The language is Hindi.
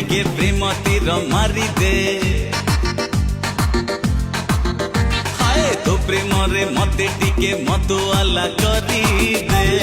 ଟିକେ ପ୍ରେମ ତୀର ମାରିଦେ ହାଏ ତୋ ପ୍ରେମରେ ମତେ ଟିକେ ମତୁଆଲା କରିଦେ